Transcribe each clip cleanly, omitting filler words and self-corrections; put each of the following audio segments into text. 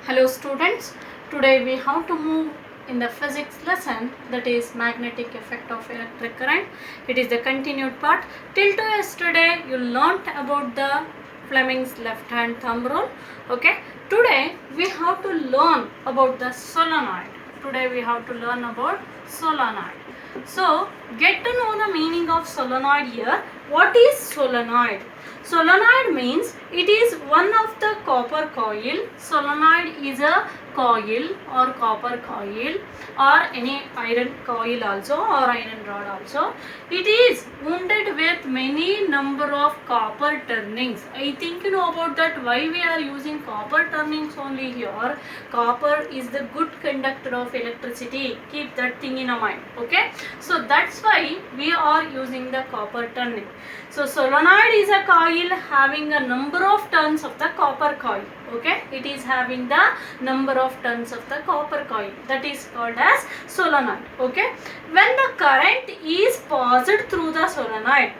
Hello students, today we have to move in the physics lesson, that is magnetic effect of electric current. It is the continued part. Till to yesterday you learnt about the Fleming's left hand thumb rule. Okay, today we have to learn about the solenoid. So get to know the meaning of solenoid here. What is solenoid? Solenoid means it is one of the copper coil. Solenoid is a coil or copper coil or any iron coil also or iron rod also. It is wounded with many number of copper turnings. I think you know about that, why we are using copper turnings only here. Copper is the good conductor of electricity. Keep that thing in mind. Okay. So that's why we are using the copper turning. So solenoid is a coil having a number of turns of the copper coil. Okay, it is having the number of turns of the copper coil, that is called as solenoid. Okay, when the current is passed through the solenoid,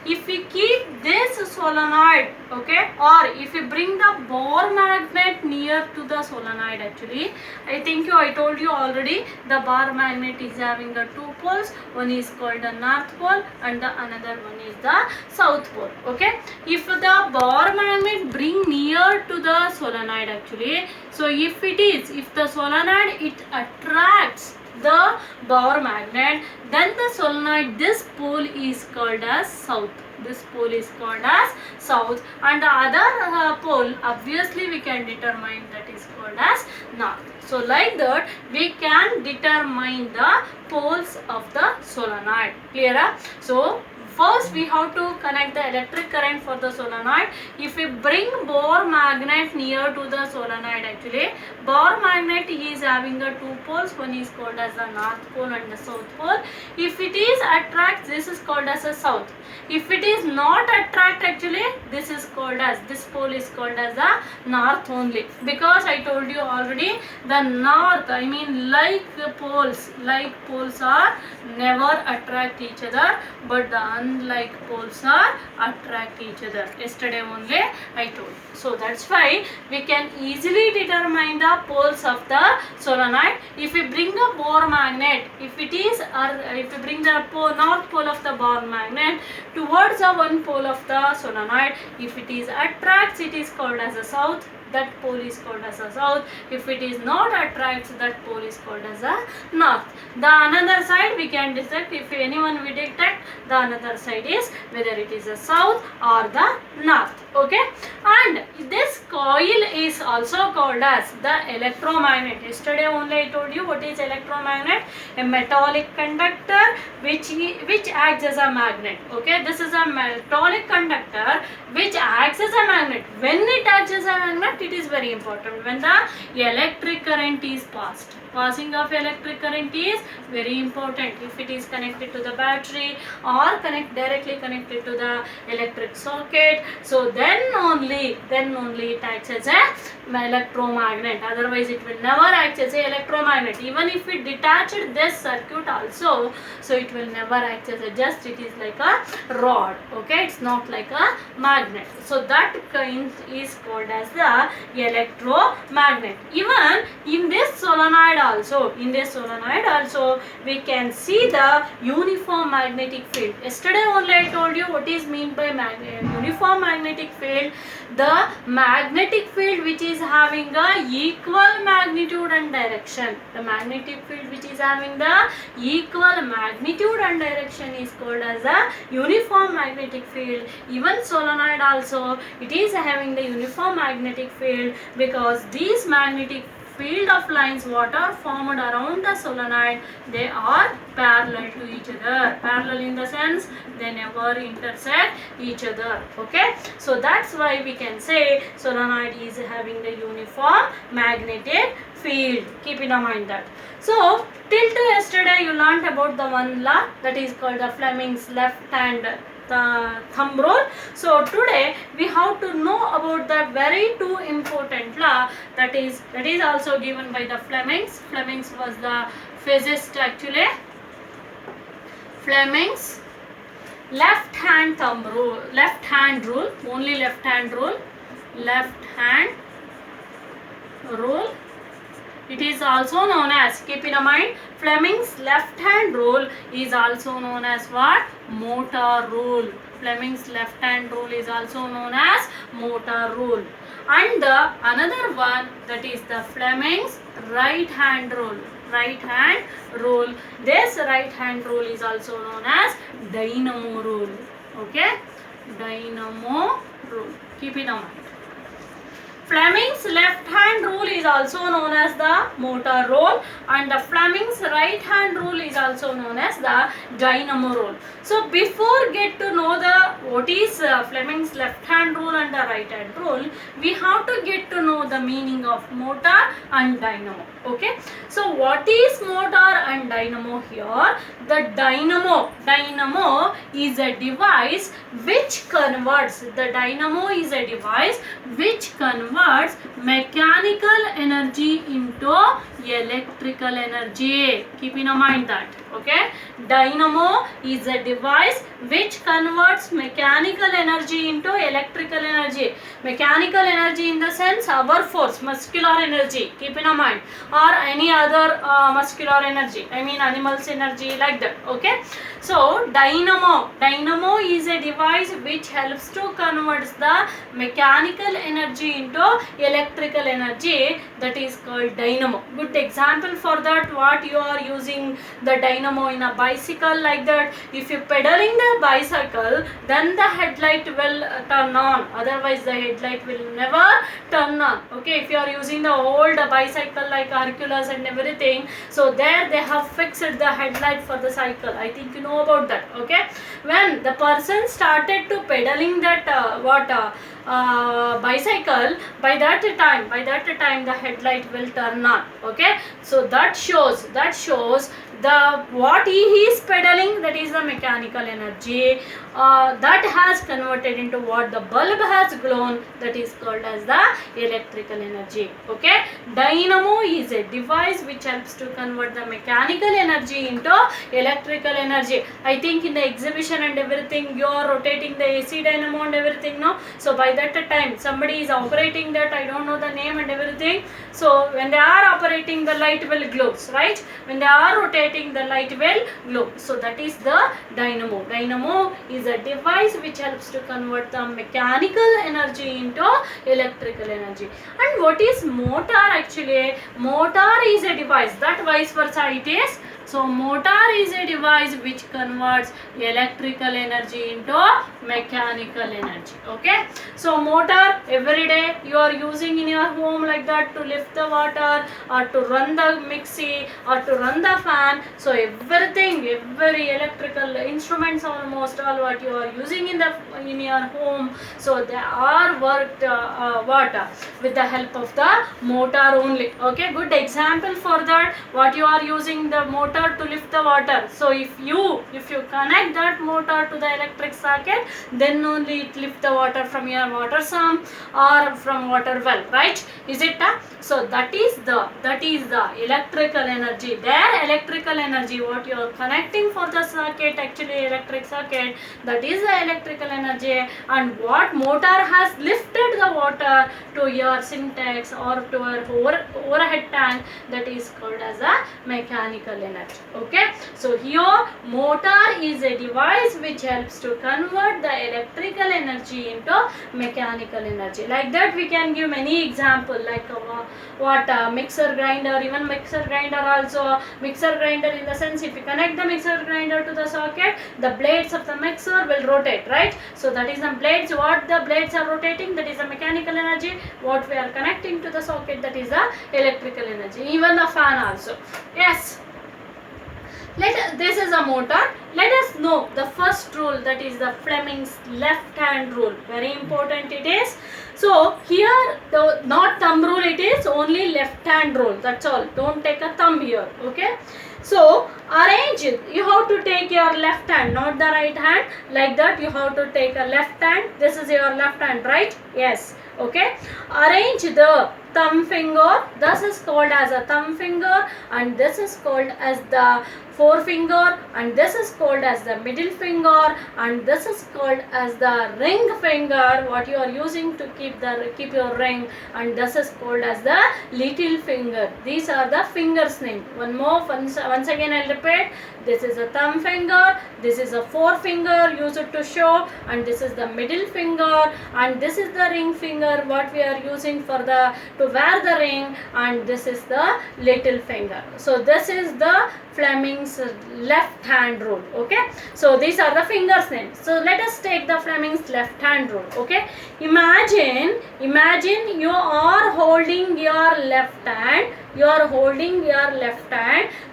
if we keep this solenoid, okay, or if we bring the bar magnet near to the solenoid, actually I told you already, the bar magnet is having the two poles. One is called the north pole and the another one is the south pole. Okay, if the bar magnet bring near to the solenoid, actually, so if the solenoid it attracts the bar magnet, then the solenoid, this pole is called as south. And the other pole, obviously we can determine, that is called as north. So like that we can determine the poles of the solenoid. Clear? So first we have to connect the electric current for the solenoid. If we bring bar magnet near to the solenoid, actually bar magnet is having the two poles. One is called as the north pole and the south pole. If it is attract, this is called as a south. If it is not attract, actually this pole is called as the north only, because I told you already, the north, I mean like poles are never attract each other, but the unlike poles are attract each other. Yesterday only I told. So that's why we can easily determine the poles of the solenoid. If we bring a bar magnet, if we bring the north pole of the bar magnet towards the one pole of the solenoid, if it is attracts, it is called as a south. That pole is called as a south. If it is not attracts, that pole is called as a north. The another side we can detect, if anyone we detect, the another side is whether it is a south or the north. Okay, and this coil is also called as the electromagnet. Yesterday only I told you what is electromagnet. A metallic conductor which acts as a magnet. Okay, this is a metallic conductor which acts as a magnet. When it acts as a magnet, it is very important when the electric current is passed. Passing of electric current is very important. If it is connected to the battery or directly connected to the electric socket, so then only it acts as a electromagnet. Otherwise it will never act as a electromagnet. Even if we detach this circuit also, so it will never act as it is like a rod. Okay, it's not like a magnet. So that kind is called as the electromagnet. Even in this solenoid also, we can see the uniform magnetic field. Yesterday only I told you what is meant by uniform magnetic field. The magnetic field which is having a equal magnitude and direction. The magnetic field which is having the equal magnitude and direction is called as a uniform magnetic field. Even solenoid also, it is having the uniform magnetic field, because these magnetic field of lines what are formed around the solenoid, they are parallel to each other. Parallel in the sense they never intersect each other. Okay, so that's why we can say solenoid is having the uniform magnetic field. Keep in mind that. So till to yesterday you learnt about the one law, that is called the Fleming's left hand thumb rule. So today we have to know about the very two important law, that is also given by the Fleming's. Fleming's was the physicist actually. Fleming's left hand rule, only left hand rule. left hand rule. It is also known as, keep in mind, Fleming's left hand rule is also known as what? Motor rule. Fleming's left hand rule is also known as motor rule. And the another one, that is the Fleming's right hand rule. Right hand rule. This right hand rule is also known as dynamo rule. Okay? Dynamo rule. Keep it in mind. Fleming's left hand rule is also known as the motor rule, and the Fleming's right hand rule is also known as the dynamo rule. So before get to know the what is Fleming's left hand rule and the right hand rule, we have to get to know the meaning of motor and dynamo. Okay, so what is motor and dynamo here? The dynamo is a device which converts, the dynamo is a device which converts mechanical energy into electrical energy. Keep in mind that. Okay, dynamo is a device which converts mechanical energy into electrical energy. Mechanical energy in the sense our force, muscular energy, keep in mind, or any other muscular energy, I mean animals energy, like that. Okay, so dynamo is a device which helps to convert the mechanical energy into electrical energy, that is called dynamo. Good example for that, what you are using the dynamo in a bicycle, like that. If you pedaling the bicycle, then the headlight will turn on, otherwise the headlight will never turn on. Okay, if you are using the old bicycle like Hercules and everything, so there they have fixed the headlight for the cycle. I think you know about that. Okay, when the person started to pedaling that bicycle, by that time the headlight will turn on. Okay, so that shows the what he is pedaling, that is the mechanical energy that has converted into what the bulb has glown, that is called as the electrical energy. Okay, dynamo is a device which helps to convert the mechanical energy into electrical energy. I think in the exhibition and everything you are rotating the AC dynamo and everything, no? So by that time somebody is operating that, I don't know the name and everything. So when they are operating, the light will glow, right? When they are rotating, the light will glow. So that is the dynamo. Dynamo is a device which helps to convert the mechanical energy into electrical energy. And what is motor actually? Motor is a device, that vice versa it is. So motor is a device which converts electrical energy into mechanical energy. Okay, so motor every day you are using in your home, like that, to lift the water or to run the mixie or to run the fan. So everything, every electrical instruments, almost all what you are using in your home, so they are worked with the help of the motor only. Okay, good example for that, what you are using the motor to lift the water. So if you connect that motor to the electric socket, then only it lift the water from your water sump or from water well, right? Is it? So that is the electrical energy. Their electrical energy, what you are connecting for the circuit, actually electric circuit, that is the electrical energy. And what motor has lifted the water to your syntax or to your overhead tank, that is called as a mechanical energy. Okay, so here motor is a device which helps to convert the electrical energy into mechanical energy. Like that we can give many examples, like mixer grinder, even mixer grinder also. Mixer grinder in the sense, if you connect the mixer grinder to the socket, the blades of the mixer will rotate, right? So that is the blades, what the blades are rotating, that is the mechanical energy. What we are connecting to the socket, that is the electrical energy. Even the fan also. Yes, this is a motor. Let us know the first rule, that is the Fleming's left hand rule. Very important it is. So here the not thumb rule, it is only left hand rule, that's all. Don't take a thumb here. Okay, so arrange it. You have to take your left hand, not the right hand. Like that you have to take a left hand. This is your left hand, right? Yes. Okay, arrange the thumb finger. This is called as a thumb finger, and this is called as the forefinger, and this is called as the middle finger, and this is called as the ring finger, what you are using to keep your ring, and this is called as the little finger. These are the fingers name. Once again I'll repeat. This is a thumb finger, this is a forefinger used to show, and this is the middle finger, and this is the ring finger what we are using for to wear the ring, and this is the little finger. So this is the Fleming's left hand rule. Okay, so these are the fingers name. So let us take the Fleming's left hand rule. Okay, imagine you are holding your left hand,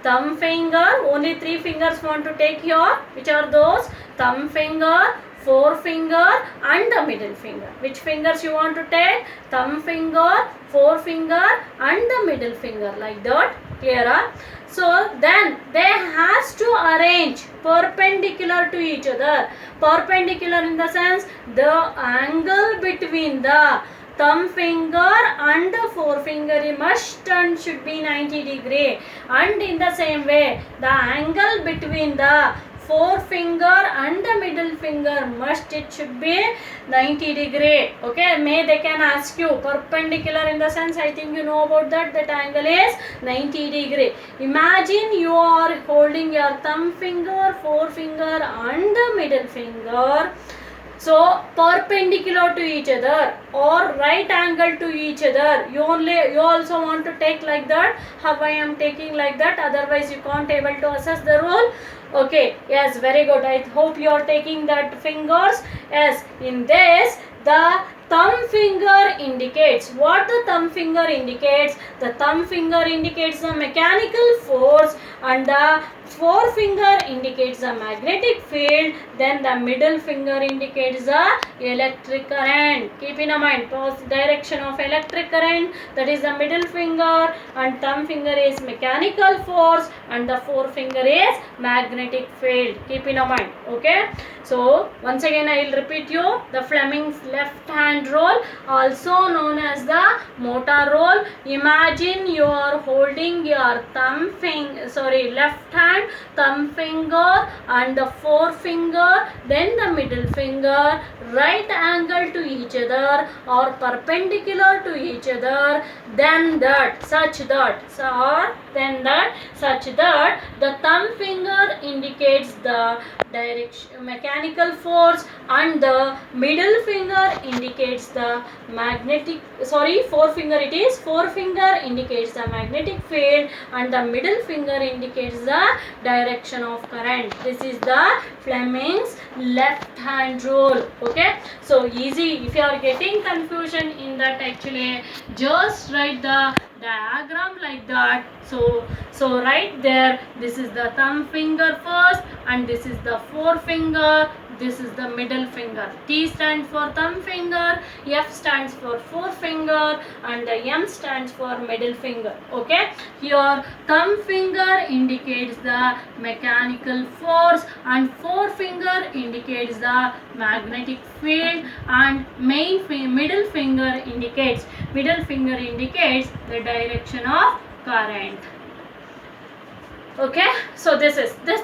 thumb finger, only 3 fingers want to take here. Which are those? Thumb finger, forefinger and the middle finger. Which fingers you want to take? Thumb finger, forefinger and the middle finger, like that. Clear? So then they has to arrange perpendicular to each other. Perpendicular in the sense the angle between the thumb finger and the forefinger must and should be 90 degree, and in the same way the angle between the forefinger and the middle finger it should be 90 degree. Okay, they can ask you perpendicular in the sense, I think you know about that angle is 90 degree. Imagine you are holding your thumb finger, forefinger and the middle finger, so perpendicular to each other or right angle to each other. You also want to take like that. How I am taking like that, otherwise you can't able to assess the rule. Okay, yes, very good. I hope you are taking that fingers. Yes, in this the thumb finger indicates what the thumb finger indicates. The thumb finger indicates the mechanical force, and the forefinger indicates the magnetic field. Then the middle finger indicates the electric current. Keep in mind, direction of electric current, that is the middle finger, and thumb finger is mechanical force, and the forefinger is magnetic field. Keep in mind. Okay. So once again I will repeat you the Fleming's left hand rule, also known as the motor rule. Imagine you are holding your left hand, thumb finger and the forefinger, then the middle finger, right angle to each other or perpendicular to each other, such that the thumb finger indicates the direction mechanical force, and the middle finger indicates the forefinger indicates the magnetic field, and the middle finger indicates the direction of current. This is the Fleming's left hand rule. Okay, so easy. If you are getting confusion in that, actually just write the diagram like that. So right there, this is the thumb finger first, and this is the forefinger, this is the middle finger. T stands for thumb finger, F stands for forefinger, and the M stands for middle finger. Okay, here thumb finger indicates the mechanical force, and forefinger indicates the magnetic field, and middle finger indicates the direction of current. Okay, so this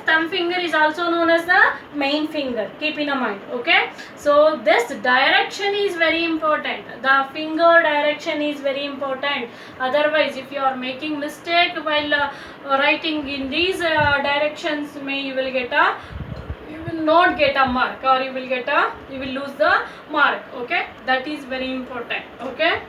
thumb finger is also known as the main finger. Keep in mind. Okay, so this direction is very important. The finger direction is very important. Otherwise, if you are making mistake while writing in these directions, you will not get a mark, or you will lose the mark. Okay, that is very important. Okay,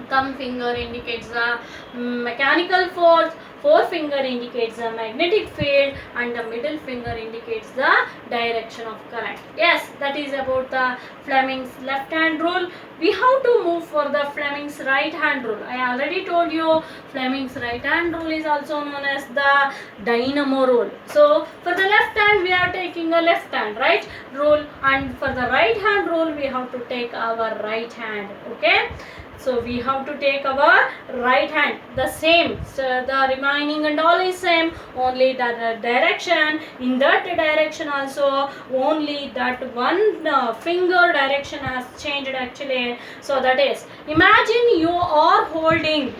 thumb finger indicates the mechanical force, forefinger indicates the magnetic field, and the middle finger indicates the direction of current. Yes, that is about the Fleming's left hand rule. We have to move for the Fleming's right hand rule. I already told you Fleming's right hand rule is also known as the dynamo rule. So for the left hand we are taking a left hand right rule, and for the right hand rule we have to take our right hand. Okay, so we have to take our right hand, the same, so the remaining and all is same, only the direction, in that direction also only that one finger direction has changed. Actually okay. So that is, imagine you are holding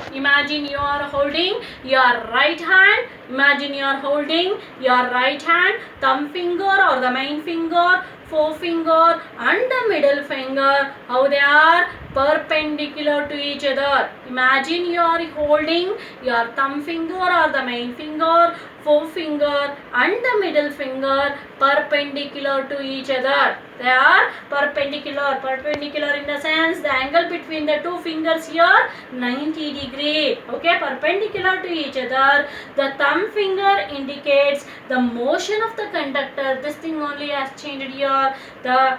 your right hand. Imagine you are holding your right hand, thumb finger or the main finger, forefinger and the middle finger. How they are? Perpendicular to each other. Imagine you are holding your thumb finger or the main finger, forefinger and the middle finger perpendicular to each other. They are perpendicular. Perpendicular in the sense the angle between the two fingers here 90 degree. Okay, perpendicular to each other. The thumb finger indicates the motion of the conductor. This thing only has changed here. The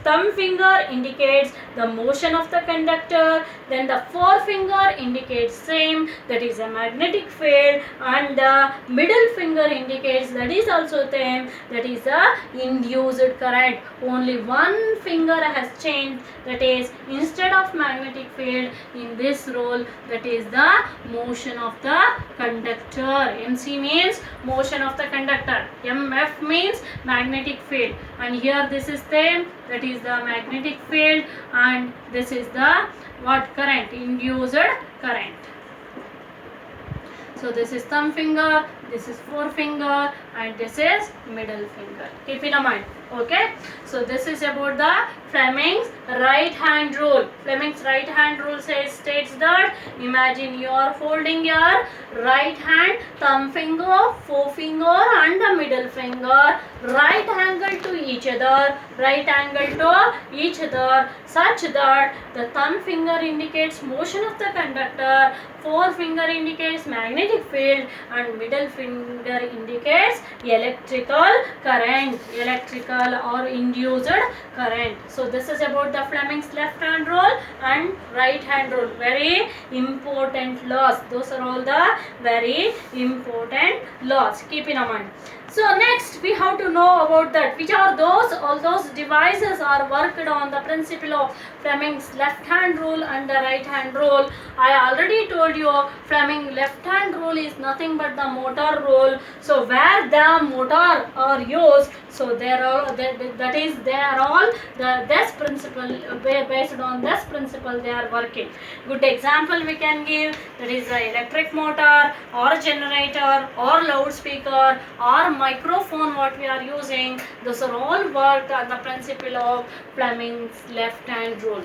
thumb finger indicates the motion of the conductor. Then the forefinger indicates same, that is a magnetic field, and the middle finger indicates, that is also same, that is a induced current. Only one finger has changed, that is instead of magnetic field in this role, that is the motion of the conductor. MC means motion of the conductor, MF means magnetic field, and here this is same, that is the magnetic field, and this is the what current? Induced current. So this is thumb finger, this is forefinger, and this is middle finger. Keep in mind. Okay. So this is about the Fleming's right hand rule. Fleming's right hand rule states that imagine you are holding your right hand, thumb finger, forefinger, and the middle finger right angle to each other. Right angle to each other, such that the thumb finger indicates motion of the conductor, forefinger indicates magnetic field, and middle finger indicates electrical current, electrical or induced current. So this is about the Fleming's left hand rule and right hand rule. Very important laws. Those are all the very important laws. Keep in mind. So next we have to know about that. Which are those? All those devices are worked on the principle of Fleming's left hand rule and the right hand rule. I already told you Fleming left hand rule is nothing but the motor rule. So where the motor are used, so they are all this principle, based on this principle they are working. Good example we can give, that is the electric motor or generator or loudspeaker or microphone what we are using. Those are all worked on the principle of Fleming's left hand rule.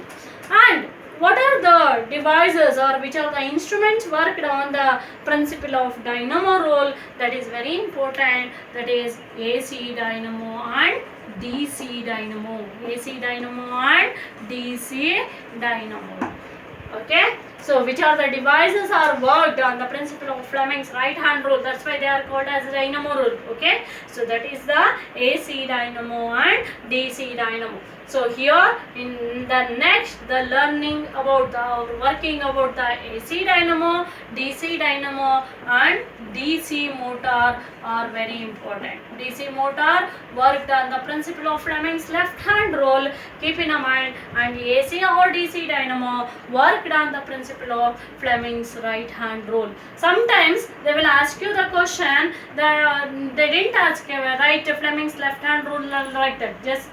And what are the devices or which are the instruments worked on the principle of dynamo rule? That is very important. That is AC dynamo and DC dynamo. AC dynamo and DC dynamo. Okay. So which are the devices are worked on the principle of Fleming's right hand rule. That's why they are called as dynamo rule. Okay. So that is the AC dynamo and DC dynamo. So here in the next, the learning about the working about the AC dynamo, DC dynamo and DC motor are very important. DC motor worked on the principle of Fleming's left hand rule. Keep in mind, and AC or DC dynamo worked on the principle of Fleming's right hand rule. Sometimes they will ask you the question that they didn't ask right Fleming's left hand rule like that. Just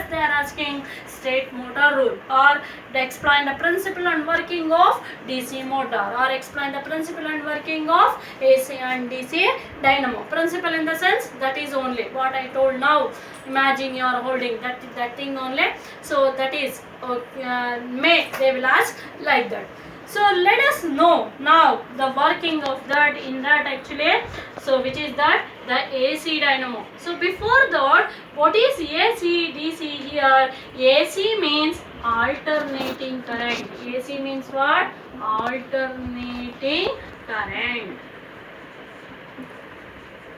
they are asking state motor rule, or they explain the principle and working of DC motor, or explain the principle and working of AC and DC dynamo. Principle in the sense, that is only what I told now. Imagine you are holding that thing only. So that is they will ask like that. So let us know now the working of that in that actually. So which is that the AC dynamo. So before that, what is AC DC here? AC means alternating current. AC means what? Alternating current.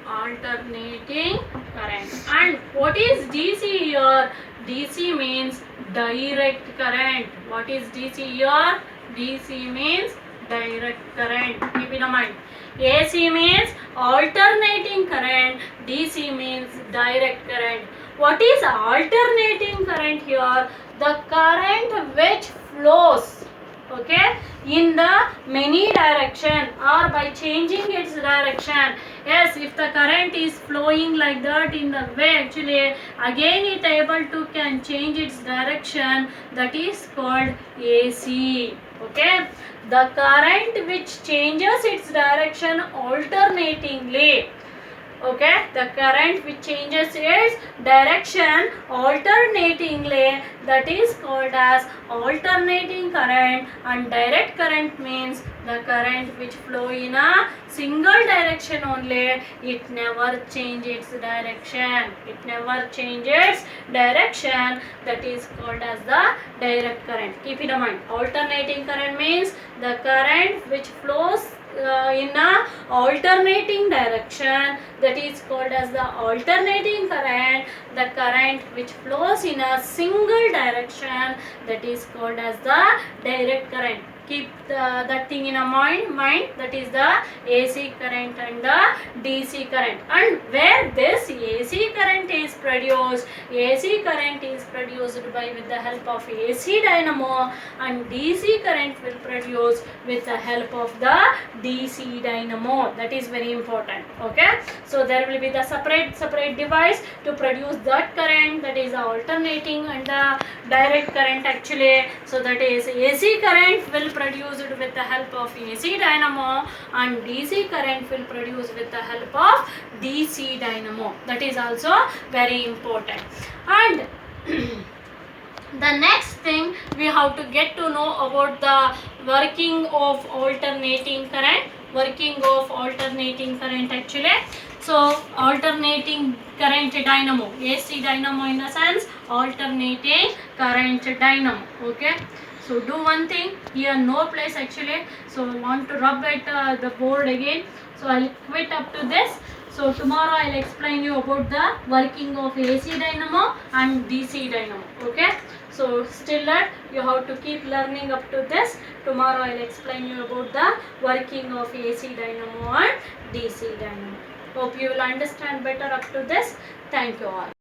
Alternating current. And what is DC here? DC means direct current. What is DC here? DC means direct current. Keep in mind. AC means alternating current. DC means direct current. What is alternating current here? The current which flows okay, in the many direction or by changing its direction. Yes, if the current is flowing like that in the way, actually again it able to can change its direction, that is called AC. Okay, the current which changes its direction alternatingly. Okay, the current which changes its direction alternatingly, that is called as alternating current. And direct current means the current which flow in a single direction only, it never changes its direction, it never changes direction, that is called as the direct current. Keep in mind, alternating current means the current which flows in a alternating direction, that is called as the alternating current. The current which flows in a single direction, that is called as the direct current. Keep that thing in a mind, that is the AC current and the DC current. And where this AC current is produced, AC current is produced by with the help of AC dynamo, and DC current will produce with the help of the DC dynamo. That is very important. Okay, so there will be the separate device to produce that current, that is alternating and the direct current actually. So that is AC current will produce it with the help of AC dynamo, and DC current will produce with the help of DC dynamo. That is also very important. And the next thing we have to get to know about the working of alternating current. Working of alternating current actually. So alternating current dynamo, AC dynamo in the sense alternating current dynamo. Okay, so do one thing, here no place actually, so I want to rub at the board again, so I'll quit up to this. So tomorrow I'll explain you about the working of AC dynamo and DC dynamo. Okay, so still that you have to keep learning up to this. Tomorrow I'll explain you about the working of AC dynamo and DC dynamo. Hope you will understand better up to this. Thank you all.